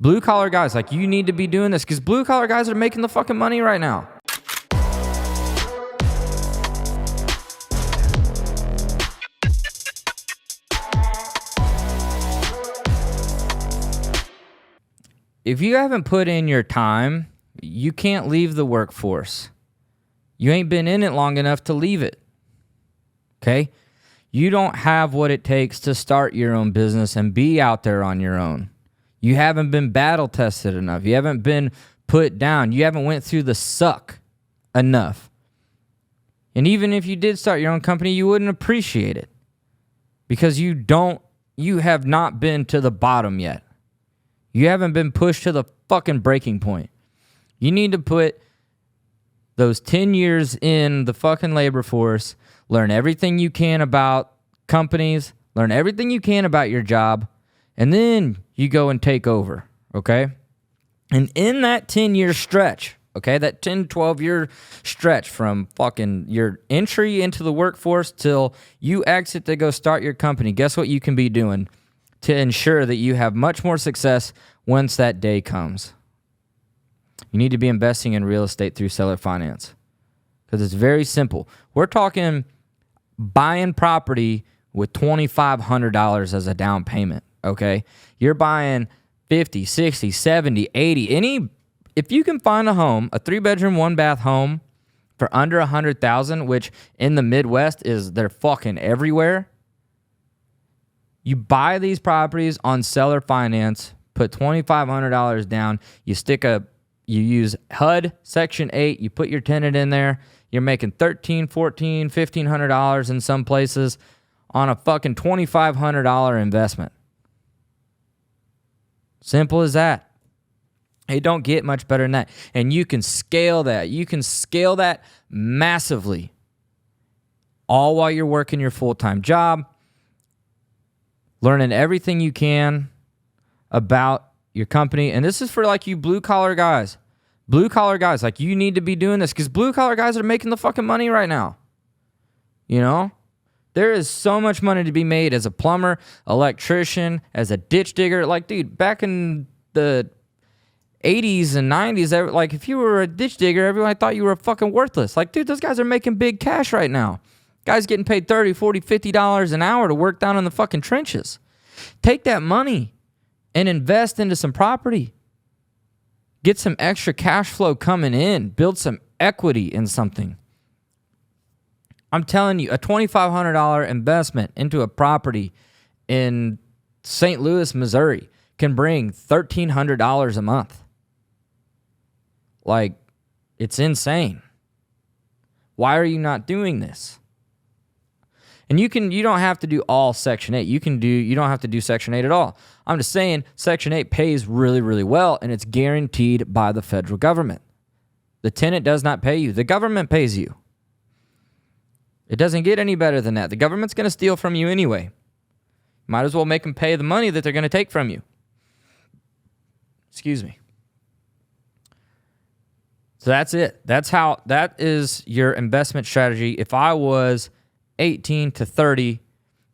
Blue collar guys, like, you need to be doing this because blue collar guys are making the fucking money right now. If you haven't put in your time, you can't leave the workforce. You ain't been in it long enough to leave it. Okay? You don't have what it takes to start your own business and be out there on your own. You haven't been battle tested enough. You haven't been put down. You haven't went through the suck enough. And even if you did start your own company, you wouldn't appreciate it because you have not been to the bottom yet. You haven't been pushed to the fucking breaking point. You need to put those 10 years in the fucking labor force, learn everything you can about companies, learn everything you can about your job, and then you go and take over, okay? And in that 10-year stretch, okay, that 10, 12-year stretch from fucking your entry into the workforce till you exit to go start your company, guess what you can be doing to ensure that you have much more success once that day comes? You need to be investing in real estate through seller finance because it's very simple. We're talking buying property with $2,500 as a down payment, okay? You're buying 50, 60, 70, 80, if you can find a home, a 3-bedroom, 1-bath home for under $100,000, which in the Midwest they're fucking everywhere. You buy these properties on seller finance, put $2,500 down, you use HUD Section 8, you put your tenant in there, you're making $1,300, $1,400, $1,500 in some places on a fucking $2,500 investment. Simple as that. It don't get much better than that. And you can scale that. You can scale that massively, all while you're working your full-time job, learning everything you can about your company. And this is for like you blue-collar guys. Blue-collar guys, like, you need to be doing this because blue-collar guys are making the fucking money right now. You know? There is so much money to be made as a plumber, electrician, as a ditch digger. Like, dude, back in the 80s and 90s, like, if you were a ditch digger, everyone thought you were fucking worthless. Like, dude, those guys are making big cash right now. Guys getting paid $30, $40, $50 an hour to work down in the fucking trenches. Take that money and invest into some property. Get some extra cash flow coming in. Build some equity in something. I'm telling you, a $2,500 investment into a property in St. Louis, Missouri can bring $1,300 a month. Like, it's insane. Why are you not doing this? And you don't have to do all Section 8. You don't have to do Section 8 at all. I'm just saying Section 8 pays really, really well, and it's guaranteed by the federal government. The tenant does not pay you. The government pays you. It doesn't get any better than that. The government's going to steal from you anyway. Might as well make them pay the money that they're going to take from you. Excuse me. So that's it. That is your investment strategy. If I was 18 to 30,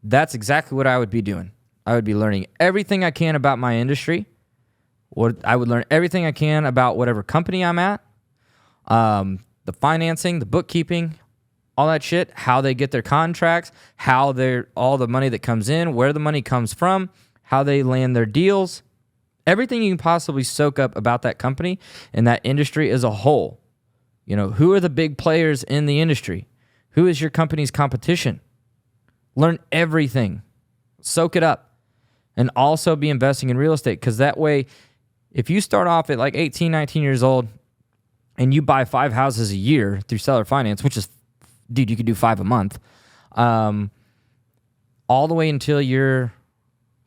that's exactly what I would be doing. I would be learning everything I can about my industry. I would learn everything I can about whatever company I'm at, the financing, the bookkeeping, all that shit, how they get their contracts, all the money that comes in, where the money comes from, how they land their deals, everything you can possibly soak up about that company and that industry as a whole. You know, who are the big players in the industry? Who is your company's competition? Learn everything. Soak it up. And also be investing in real estate because that way, if you start off at like 18, 19 years old and you buy 5 houses a year through seller finance, which is, dude, you could do 5 a month, all the way until you're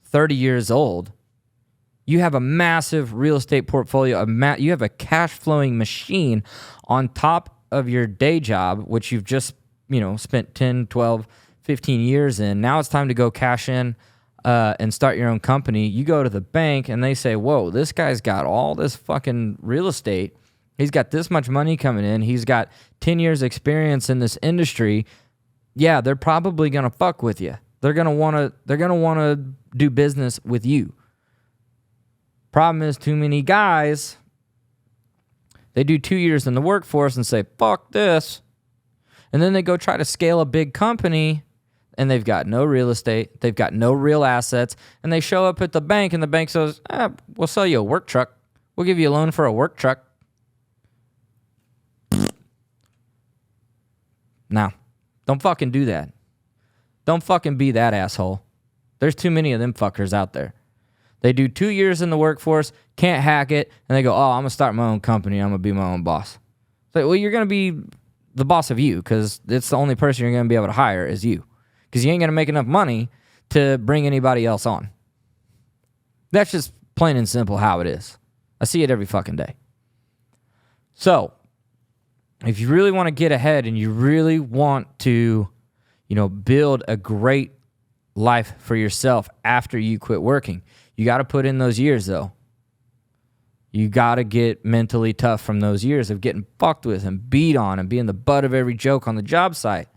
30 years old, you have a massive real estate portfolio. You have a cash flowing machine on top of your day job, which you've just spent 10, 12, 15 years in. Now it's time to go cash in and start your own company. You go to the bank and they say, whoa, this guy's got all this fucking real estate. He's got this much money coming in. He's got 10 years experience in this industry. Yeah, they're probably going to fuck with you. They're going to want to do business with you. Problem is, too many guys, they do 2 years in the workforce and say, fuck this. And then they go try to scale a big company, and they've got no real estate. They've got no real assets. And they show up at the bank, and the bank says, we'll sell you a work truck. We'll give you a loan for a work truck. Now, don't fucking do that. Don't fucking be that asshole. There's too many of them fuckers out there. They do 2 years in the workforce, can't hack it, and they go, I'm going to start my own company. I'm going to be my own boss. It's like, well, you're going to be the boss of you, because it's the only person you're going to be able to hire is you, because you ain't going to make enough money to bring anybody else on. That's just plain and simple how it is. I see it every fucking day. So, if you really want to get ahead and you really want to, build a great life for yourself after you quit working, you got to put in those years, though. You got to get mentally tough from those years of getting fucked with and beat on and being the butt of every joke on the job site.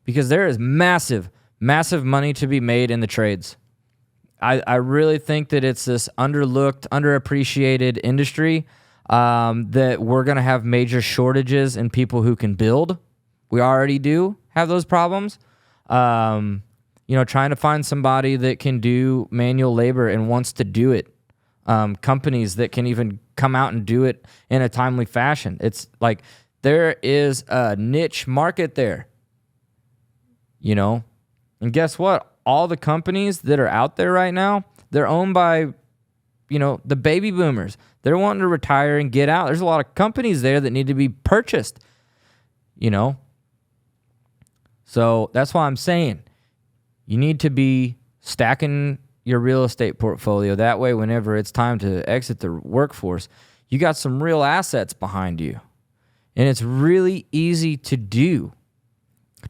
Because there is massive, massive money to be made in the trades. I really think that it's this underlooked, underappreciated industry that we're going to have major shortages in people who can build. We already do have those problems. Trying to find somebody that can do manual labor and wants to do it. Companies that can even come out and do it in a timely fashion. It's like there is a niche market there. And guess what? All the companies that are out there right now, they're owned by, the baby boomers. They're wanting to retire and get out. There's a lot of companies there that need to be purchased, So that's why I'm saying you need to be stacking your real estate portfolio. That way, whenever it's time to exit the workforce, you got some real assets behind you. And it's really easy to do,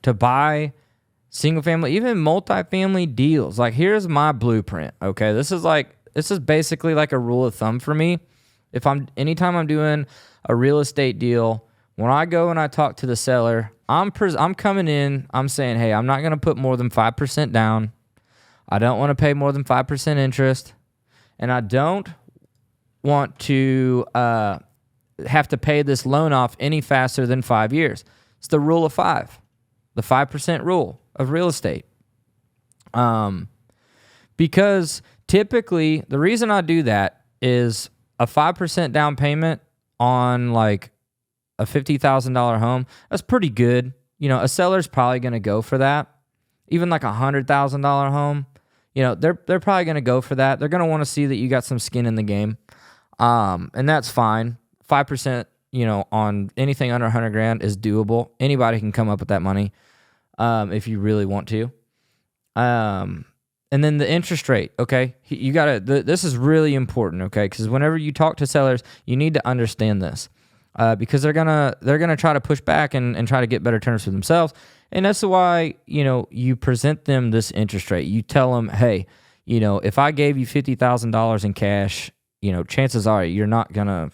to buy single family, even multifamily deals. Like, here's my blueprint, okay? This is basically like a rule of thumb for me. Anytime I'm doing a real estate deal, when I go and I talk to the seller, I'm coming in, I'm saying, hey, I'm not going to put more than 5% down. I don't want to pay more than 5% interest, and I don't want to have to pay this loan off any faster than 5 years. It's the rule of 5, the 5% rule of real estate. Because typically, the reason I do that is a 5% down payment on like a $50,000 home, that's pretty good. A seller's probably going to go for that. Even like a $100,000 home, they're probably going to go for that. They're going to want to see that you got some skin in the game. And that's fine. 5%, on anything under 100 grand is doable. Anybody can come up with that money if you really want to. And then the interest rate, okay? You got to, this is really important, okay? Because whenever you talk to sellers, you need to understand this. Because they're gonna try to push back and try to get better terms for themselves. And that's why, you present them this interest rate. You tell them, hey, if I gave you $50,000 in cash, chances are you're not gonna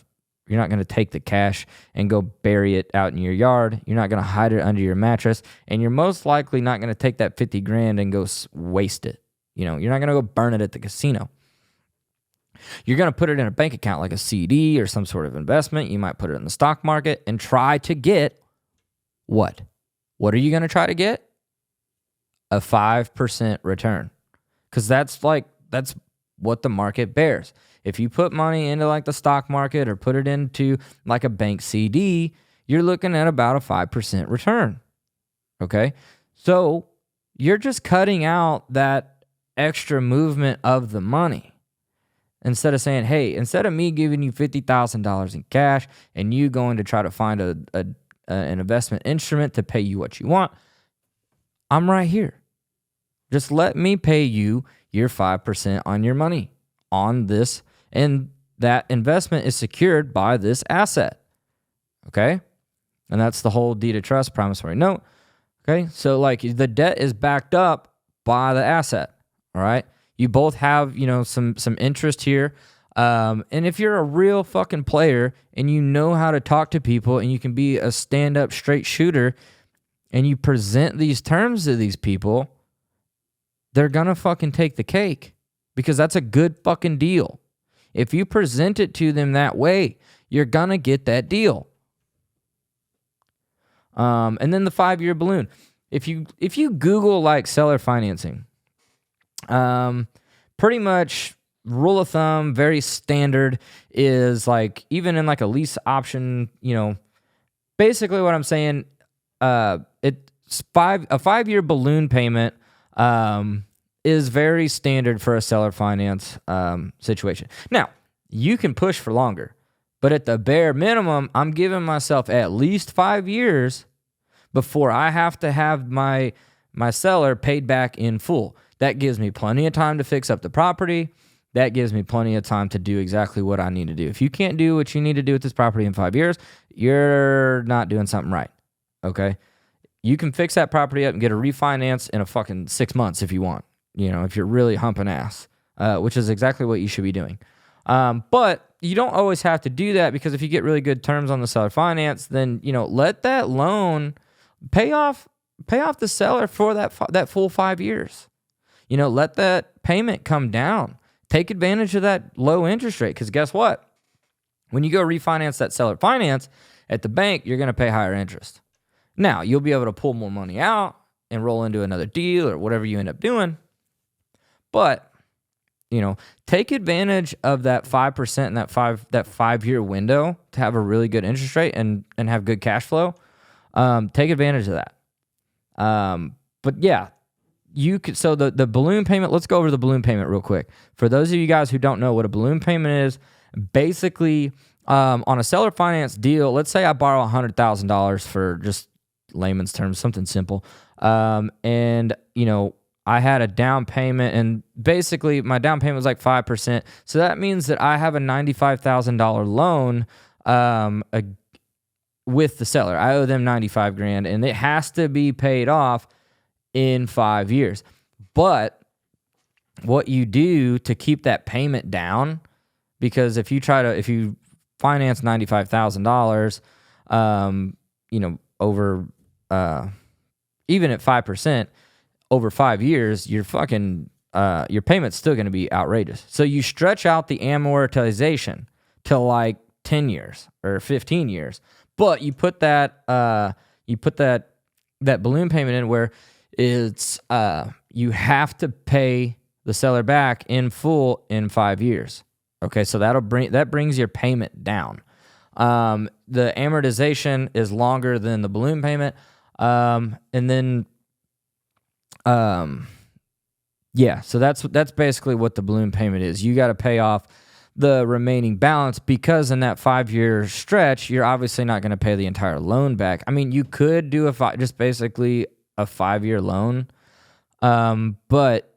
take the cash and go bury it out in your yard. You're not gonna hide it under your mattress, and you're most likely not gonna take that 50 grand and go waste it. You're not gonna go burn it at the casino. You're going to put it in a bank account like a CD or some sort of investment. You might put it in the stock market and try to get what? What are you going to try to get? A 5% return. Because that's what the market bears. If you put money into like the stock market or put it into like a bank CD, you're looking at about a 5% return. Okay? So you're just cutting out that extra movement of the money. Instead of saying, hey, instead of me giving you $50,000 in cash and you going to try to find an investment instrument to pay you what you want, I'm right here. Just let me pay you your 5% on your money on this, and that investment is secured by this asset. Okay? And that's the whole deed of trust, promissory note. Okay? So like the debt is backed up by the asset. All right? You both have, some interest here. And if you're a real fucking player and you know how to talk to people and you can be a stand-up straight shooter and you present these terms to these people, they're going to fucking take the cake because that's a good fucking deal. If you present it to them that way, you're going to get that deal. And then the 5-year balloon. If you Google like seller financing, pretty much rule of thumb, very standard, is like even in like a lease option, basically what I'm saying, a 5-year balloon payment is very standard for a seller finance situation. Now, you can push for longer, but at the bare minimum, I'm giving myself at least 5 years before I have to have my seller paid back in full. That gives me plenty of time to fix up the property. That gives me plenty of time to do exactly what I need to do. If you can't do what you need to do with this property in 5 years, you're not doing something right, okay? You can fix that property up and get a refinance in a fucking 6 months if you want, if you're really humping ass, which is exactly what you should be doing. But you don't always have to do that, because if you get really good terms on the seller finance, then, let that loan pay off the seller for that full 5 years. Let that payment come down. Take advantage of that low interest rate, because guess what? When you go refinance that seller finance at the bank, you're going to pay higher interest. Now, you'll be able to pull more money out and roll into another deal or whatever you end up doing. But, take advantage of that 5% and that 5-year window to have a really good interest rate and have good cash flow. Take advantage of that. But yeah, you could. So the balloon payment. Let's go over the balloon payment real quick. For those of you guys who don't know what a balloon payment is, basically, on a seller finance deal, let's say I borrow $100,000 for just layman's terms, something simple, and I had a down payment, and basically my down payment was like 5%. So that means that I have a $95,000 loan with the seller. I owe them $95,000, and it has to be paid off in 5 years. But what you do to keep that payment down, because if you finance $95,000, over even at 5%, over 5 years, your payment's still going to be outrageous. So you stretch out the amortization to like 10 years or 15 years, but you put that balloon payment in where it's you have to pay the seller back in full in 5 years. Okay, so that brings your payment down. The amortization is longer than the balloon payment, and then so that's basically what the balloon payment is. You got to pay off the remaining balance, because in that 5-year stretch, you're obviously not going to pay the entire loan back. I mean, you could do just basically a 5-year loan, but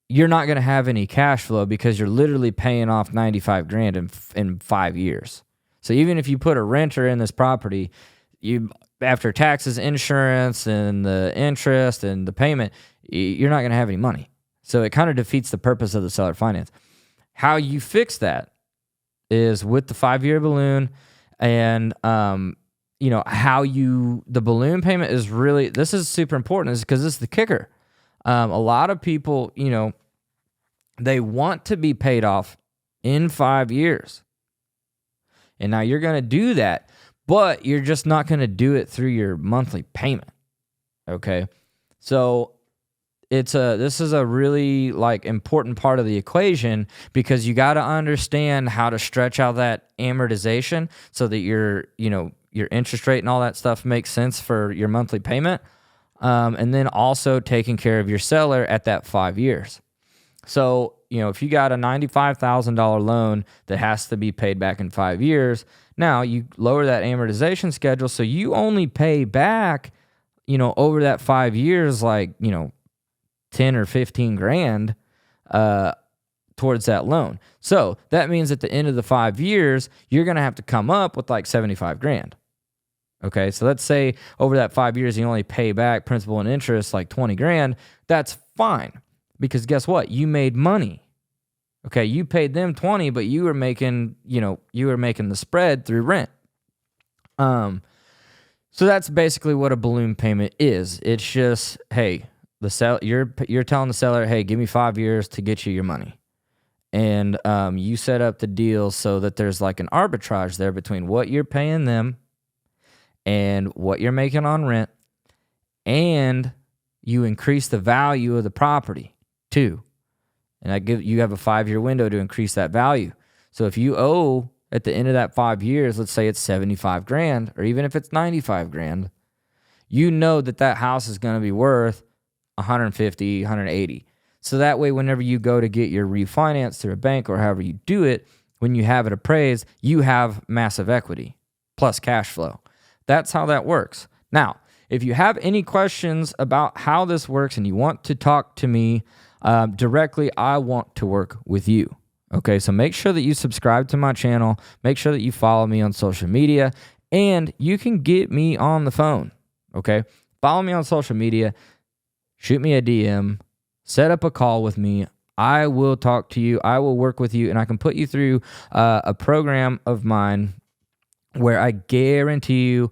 you're not going to have any cash flow, because you're literally paying off $95,000 in 5 years. So even if you put a renter in this property, after taxes, insurance, and the interest and the payment, you're not going to have any money. So it kind of defeats the purpose of the seller finance. How you fix that is with the 5-year balloon, and the balloon payment is really, this is super important, is because this is the kicker. A lot of people, they want to be paid off in 5 years. And now you're going to do that, but you're just not going to do it through your monthly payment. Okay? So this is a really important part of the equation, because you got to understand how to stretch out that amortization so that your interest rate and all that stuff makes sense for your monthly payment. And then also taking care of your seller at that 5 years. So, if you got a $95,000 loan that has to be paid back in 5 years, now you lower that amortization schedule, so you only pay back, over that 5 years, 10 or 15 grand towards that loan. So that means at the end of the 5 years, you're going to have to come up with like 75 grand. Okay, so let's say over that 5 years, you only pay back principal and interest like 20 grand. That's fine, because guess what? You made money. Okay, you paid them 20, but you were making the spread through rent. So that's basically what a balloon payment is. It's just, hey, you're telling the seller, hey, give me 5 years to get you your money. and you set up the deal so that there's like an arbitrage there between what you're paying them and what you're making on rent, and you increase the value of the property too. And you have a 5-year window to increase that value. So if you owe at the end of that 5 years, let's say it's 75 grand, or even if it's 95 grand, you know that house is going to be worth 150, 180. So that way, whenever you go to get your refinance through a bank or however you do it, when you have it appraised, you have massive equity plus cash flow. That's how that works. Now, if you have any questions about how this works and you want to talk to me directly, I want to work with you. Okay, so make sure that you subscribe to my channel. Make sure that you follow me on social media, and you can get me on the phone. Okay, follow me on social media, shoot me a DM, set up a call with me. I will talk to you. I will work with you, and I can put you through a program of mine where I guarantee you,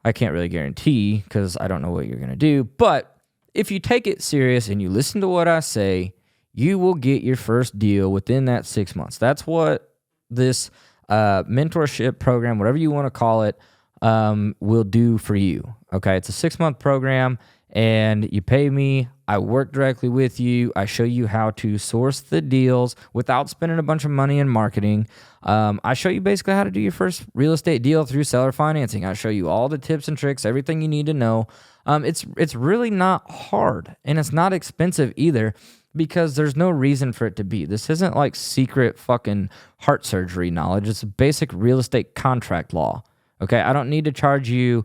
I can't really guarantee because I don't know what you're going to do, but if you take it serious and you listen to what I say, you will get your first deal within that 6 months. That's what this mentorship program, whatever you want to call it, will do for you. Okay, it's a 6-month program, and you pay me. I work directly with you. I show you how to source the deals without spending a bunch of money in marketing. I show you basically how to do your first real estate deal through seller financing. I show you all the tips and tricks, everything you need to know. It's really not hard, and it's not expensive either, because there's no reason for it to be. This isn't like secret fucking heart surgery knowledge. It's basic real estate contract law. Okay, I don't need to charge you,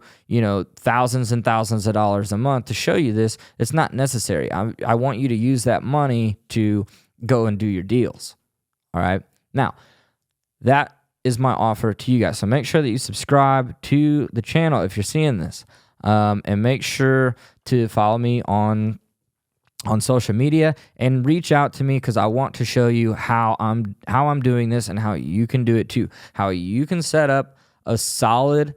thousands and thousands of dollars a month to show you this. It's not necessary. I want you to use that money to go and do your deals. All right. Now, that is my offer to you guys. So make sure that you subscribe to the channel if you're seeing this, and make sure to follow me on social media and reach out to me, because I want to show you how I'm doing this and how you can do it too. How you can set up a solid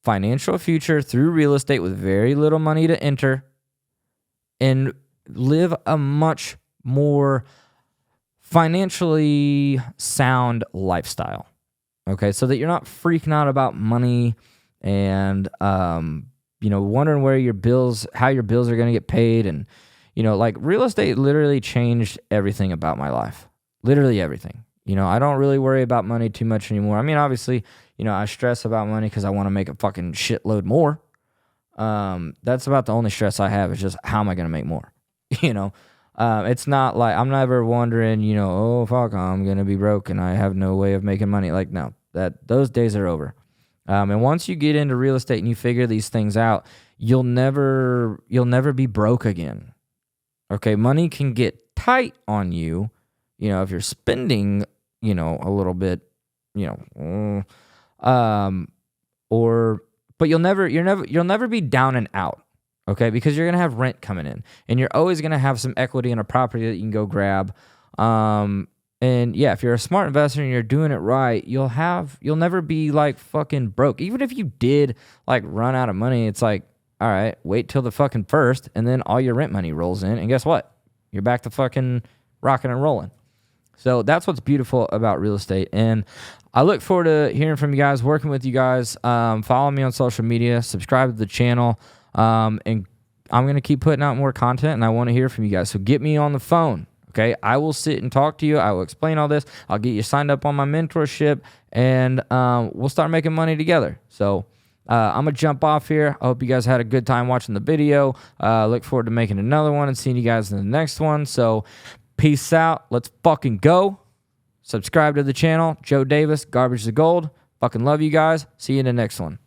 financial future through real estate with very little money to enter and live a much more financially sound lifestyle. Okay, so that you're not freaking out about money and wondering how your bills are going to get paid. And like real estate literally changed everything about my life. Literally everything. I don't really worry about money too much anymore. I mean, obviously, I stress about money because I want to make a fucking shitload more. That's about the only stress I have, is just how am I going to make more? It's not like I'm never wondering, oh, fuck, I'm going to be broke and I have no way of making money. Like, no, those days are over. And once you get into real estate and you figure these things out, you'll never be broke again. Okay, money can get tight on you, if you're spending, a little bit, but you'll never be down and out. Okay, because you're gonna have rent coming in, and you're always gonna have some equity in a property that you can go grab. And yeah, if you're a smart investor and you're doing it right, you'll never be like fucking broke. Even if you did like run out of money, it's like, all right, wait till the fucking first, and then all your rent money rolls in, and guess what? You're back to fucking rocking and rolling. So that's what's beautiful about real estate. And I look forward to hearing from you guys, working with you guys. Follow me on social media, subscribe to the channel, and I'm going to keep putting out more content, and I want to hear from you guys. So get me on the phone, okay? I will sit and talk to you. I will explain all this. I'll get you signed up on my mentorship, and we'll start making money together. So I'm going to jump off here. I hope you guys had a good time watching the video. Look forward to making another one and seeing you guys in the next one. So peace out. Let's fucking go. Subscribe to the channel. Joe Davis, Garbage to Gold. Fucking love you guys. See you in the next one.